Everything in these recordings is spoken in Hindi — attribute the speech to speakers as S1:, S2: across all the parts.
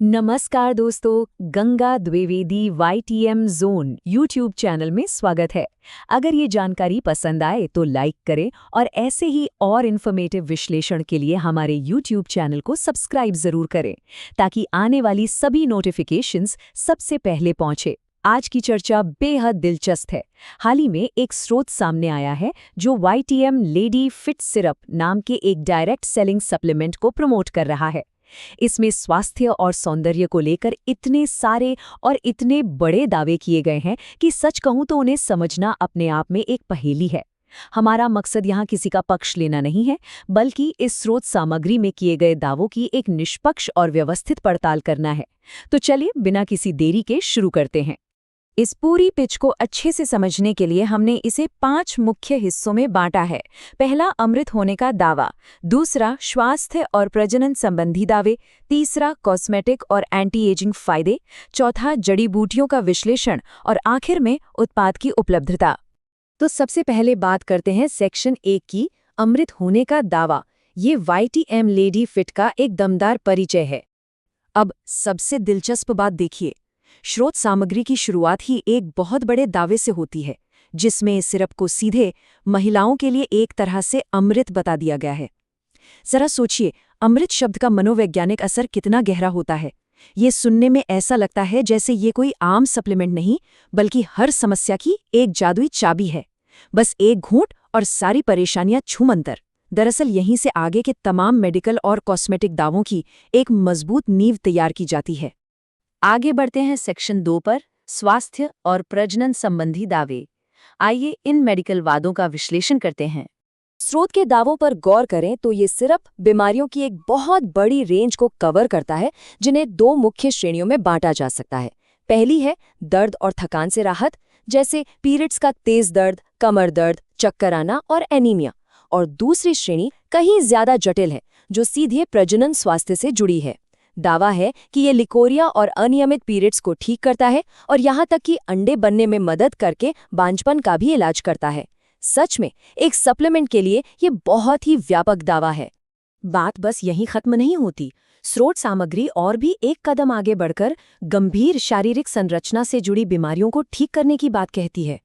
S1: नमस्कार दोस्तों, Ganga Dwivedi YTM zone YouTube channel में स्वागत है। अगर ये जानकारी पसंद आए तो लाइक करें और ऐसे ही और इन्फॉर्मेटिव विश्लेषण के लिए हमारे यूट्यूब चैनल को सब्सक्राइब जरूर करें ताकि आने वाली सभी नोटिफिकेशंस सबसे पहले पहुंचे। आज की चर्चा बेहद दिलचस्प है। हाल ही में एक स्रोत सामने आया है जो YTM लेडी फिट सिरप नाम के एक डायरेक्ट सेलिंग सप्लीमेंट को प्रमोट कर रहा है। इसमें स्वास्थ्य और सौंदर्य को लेकर इतने सारे और इतने बड़े दावे किए गए हैं कि सच कहूं तो उन्हें समझना अपने आप में एक पहेली है। हमारा मकसद यहाँ किसी का पक्ष लेना नहीं है, बल्कि इस स्रोत सामग्री में किए गए दावों की एक निष्पक्ष और व्यवस्थित पड़ताल करना है। तो चलिए बिना किसी देरी के शुरू करते हैं। इस पूरी पिच को अच्छे से समझने के लिए हमने इसे 5 मुख्य हिस्सों में बांटा है। पहला, अमृत होने का दावा। दूसरा, स्वास्थ्य और प्रजनन संबंधी दावे। तीसरा, कॉस्मेटिक और एंटी एजिंग फायदे। चौथा, जड़ी बूटियों का विश्लेषण। और आखिर में उत्पाद की उपलब्धता। तो सबसे पहले बात करते हैं सेक्शन 1 की, अमृत होने का दावा। ये YTM लेडी फिट का एक दमदार परिचय है। अब सबसे दिलचस्प बात देखिए, स्रोत सामग्री की शुरुआत ही एक बहुत बड़े दावे से होती है, जिसमें इस सिरप को सीधे महिलाओं के लिए एक तरह से अमृत बता दिया गया है। जरा सोचिए, अमृत शब्द का मनोवैज्ञानिक असर कितना गहरा होता है। ये सुनने में ऐसा लगता है जैसे ये कोई आम सप्लीमेंट नहीं, बल्कि हर समस्या की एक जादुई चाबी है। बस एक घूंट और सारी परेशानियां छूमंतर। दरअसल यहीं से आगे के तमाम मेडिकल और कॉस्मेटिक दावों की एक मजबूत नींव तैयार की जाती है। आगे बढ़ते हैं सेक्शन 2 पर, स्वास्थ्य और प्रजनन संबंधी दावे। आइए इन मेडिकल वादों का विश्लेषण करते हैं। स्रोत के दावों पर गौर करें तो ये सिरप बीमारियों की एक बहुत बड़ी रेंज को कवर करता है, जिन्हें 2 मुख्य श्रेणियों में बांटा जा सकता है। पहली है दर्द और थकान से राहत, जैसे पीरियड्स का तेज दर्द, कमर दर्द, चक्कर आना और एनीमिया। और दूसरी श्रेणी कहीं ज्यादा जटिल है, जो सीधे प्रजनन स्वास्थ्य से जुड़ी है। दावा है कि ये लिकोरिया और अनियमित पीरियड्स को ठीक करता है और यहाँ तक कि अंडे बनने में मदद करके बांझपन का भी इलाज करता है। सच में एक सप्लीमेंट के लिए ये बहुत ही व्यापक दावा है। बात बस यहीं खत्म नहीं होती। स्रोत सामग्री और भी एक कदम आगे बढ़कर गंभीर शारीरिक संरचना से जुड़ी बीमारियों को ठीक करने की बात कहती है।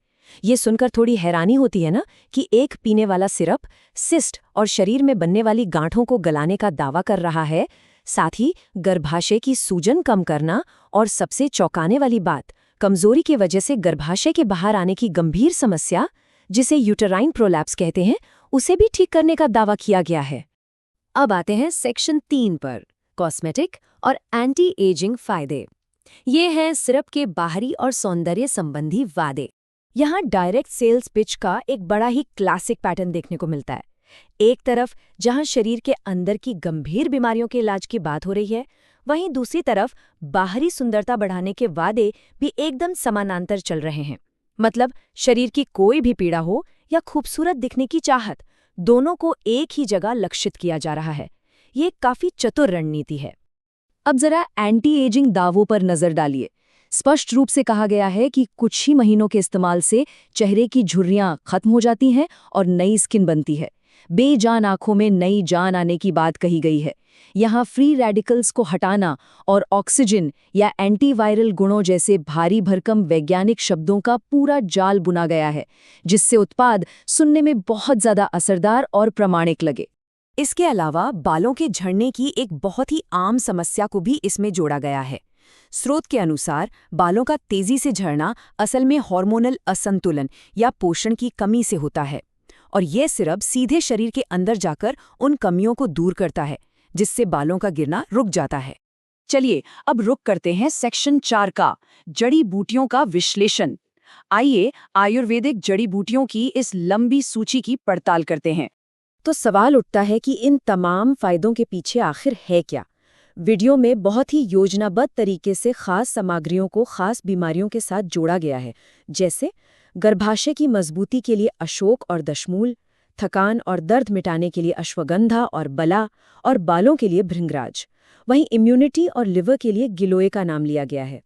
S1: ये सुनकर थोड़ी हैरानी होती है ना कि एक पीने वाला सिरप सिस्ट और शरीर में बनने वाली गांठों को गलाने का दावा कर रहा है, साथ ही गर्भाशय की सूजन कम करना और सबसे चौंकाने वाली बात, कमजोरी की वजह से गर्भाशय के बाहर आने की गंभीर समस्या, जिसे यूटेराइन प्रोलैप्स कहते हैं, उसे भी ठीक करने का दावा किया गया है। अब आते हैं सेक्शन 3 पर, कॉस्मेटिक और एंटी एजिंग फायदे। ये हैं सिरप के बाहरी और सौंदर्य संबंधी वादे। यहाँ डायरेक्ट सेल्स पिच का एक बड़ा ही क्लासिक पैटर्न देखने को मिलता है। एक तरफ जहां शरीर के अंदर की गंभीर बीमारियों के इलाज की बात हो रही है, वहीं दूसरी तरफ बाहरी सुंदरता बढ़ाने के वादे भी एकदम समानांतर चल रहे हैं। मतलब शरीर की कोई भी पीड़ा हो या खूबसूरत दिखने की चाहत, दोनों को एक ही जगह लक्षित किया जा रहा है। ये काफी चतुर रणनीति है। अब जरा एंटी एजिंग दावों पर नजर डालिए। स्पष्ट रूप से कहा गया है कि कुछ ही महीनों के इस्तेमाल से चेहरे की झुर्रियां खत्म हो जाती हैं और नई स्किन बनती है। बेजान आंखों में नई जान आने की बात कही गई है। यहाँ फ्री रेडिकल्स को हटाना और ऑक्सीजन या एंटीवायरल गुणों जैसे भारी भरकम वैज्ञानिक शब्दों का पूरा जाल बुना गया है, जिससे उत्पाद सुनने में बहुत ज्यादा असरदार और प्रामाणिक लगे। इसके अलावा बालों के झड़ने की एक बहुत ही आम समस्या को भी इसमें जोड़ा गया है। स्रोत के अनुसार बालों का तेजी से झड़ना असल में हार्मोनल असंतुलन या पोषण की कमी से होता है, और यह सिरप सीधे शरीर के अंदर जाकर उन कमियों को दूर करता है, जिससे बालों का गिरना रुक जाता है। चलिए अब रुक करते हैं सेक्शन 4 का, जड़ी बूटियों का विश्लेषण। आइए आयुर्वेदिक जड़ी बूटियों की इस लंबी सूची की पड़ताल करते हैं। तो सवाल उठता है कि इन तमाम फायदों के पीछे आखिर है क्या। वीडियो में बहुत ही योजनाबद्ध तरीके से खास सामग्रियों को खास बीमारियों के साथ जोड़ा गया है, जैसे गर्भाशय की मजबूती के लिए अशोक और दशमूल, थकान और दर्द मिटाने के लिए अश्वगंधा और बला, और बालों के लिए भृंगराज। वहीं इम्यूनिटी और लिवर के लिए गिलोय का नाम लिया गया है।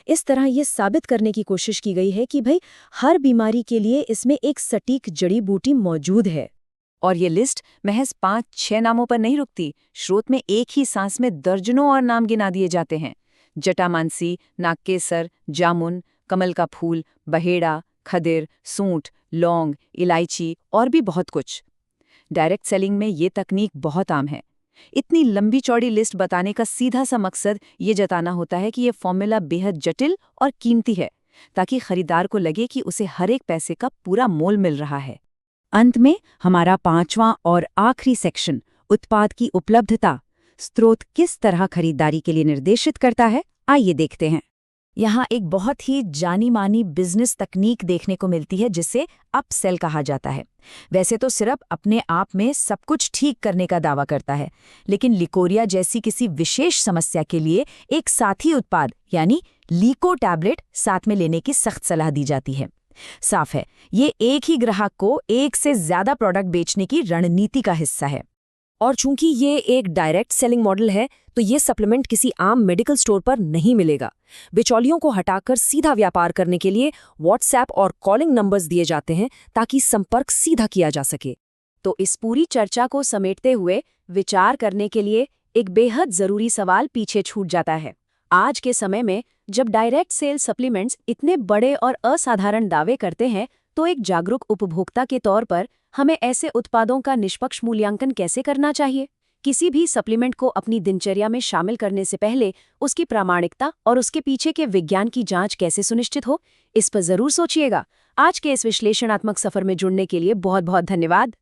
S1: इस तरह ये साबित करने की कोशिश की गई है कि भाई हर बीमारी के लिए इसमें एक सटीक जड़ी बूटी मौजूद है। और ये लिस्ट महज 5-6 नामों पर नहीं रुकती। स्रोत में एक ही सांस में दर्जनों और नाम गिना दिए जाते हैं।
S2: जटामांसी, नागकेसर, जामुन, कमल का फूल, बहेड़ा, खदिर, सूंठ, लौंग, इलायची और भी बहुत कुछ। डायरेक्ट सेलिंग में ये तकनीक बहुत आम है। इतनी लंबी चौड़ी लिस्ट बताने का सीधा सा मकसद ये जताना होता है कि ये फॉर्मूला बेहद जटिल और कीमती है, ताकि खरीदार को लगे कि उसे हर एक पैसे का पूरा मोल मिल रहा है।
S1: अंत में हमारा 5वां और आखिरी सेक्शन, उत्पाद की उपलब्धता, स्रोत किस तरह खरीदारी के लिए निर्देशित करता है, आइए देखते हैं। यहाँ एक बहुत ही जानी मानी बिजनेस तकनीक देखने को मिलती है जिसे अपसेल कहा जाता है। वैसे तो सिर्फ अपने आप में सब कुछ ठीक करने का दावा करता है, लेकिन लिकोरिया जैसी किसी विशेष समस्या के लिए एक साथी उत्पाद यानी लीको टैबलेट साथ में लेने की सख्त सलाह दी जाती है। साफ है, ये एक ही ग्राहक को एक से ज्यादा प्रोडक्ट बेचने की रणनीति का हिस्सा है। और चूंकि ये एक डायरेक्ट सेलिंग मॉडल है, तो ये सप्लीमेंट किसी आम मेडिकल स्टोर पर नहीं मिलेगा। बिचौलियों को हटाकर सीधा व्यापार करने के लिए व्हाट्सएप और कॉलिंग नंबर्स दिए जाते हैं ताकि संपर्क सीधा किया जा सके। तो इस पूरी चर्चा को समेटते हुए विचार करने के लिए एक बेहद जरूरी सवाल पीछे छूट जाता है। आज के समय में जब डायरेक्ट सेल सप्लीमेंट्स इतने बड़े और असाधारण दावे करते हैं, तो एक जागरूक उपभोक्ता के तौर पर हमें ऐसे उत्पादों का निष्पक्ष मूल्यांकन कैसे करना चाहिए? किसी भी सप्लीमेंट को अपनी दिनचर्या में शामिल करने से पहले उसकी प्रामाणिकता और उसके पीछे के विज्ञान की जांच कैसे सुनिश्चित हो, इस पर जरूर सोचिएगा। आज के इस विश्लेषणात्मक सफर में जुड़ने के लिए बहुत बहुत धन्यवाद।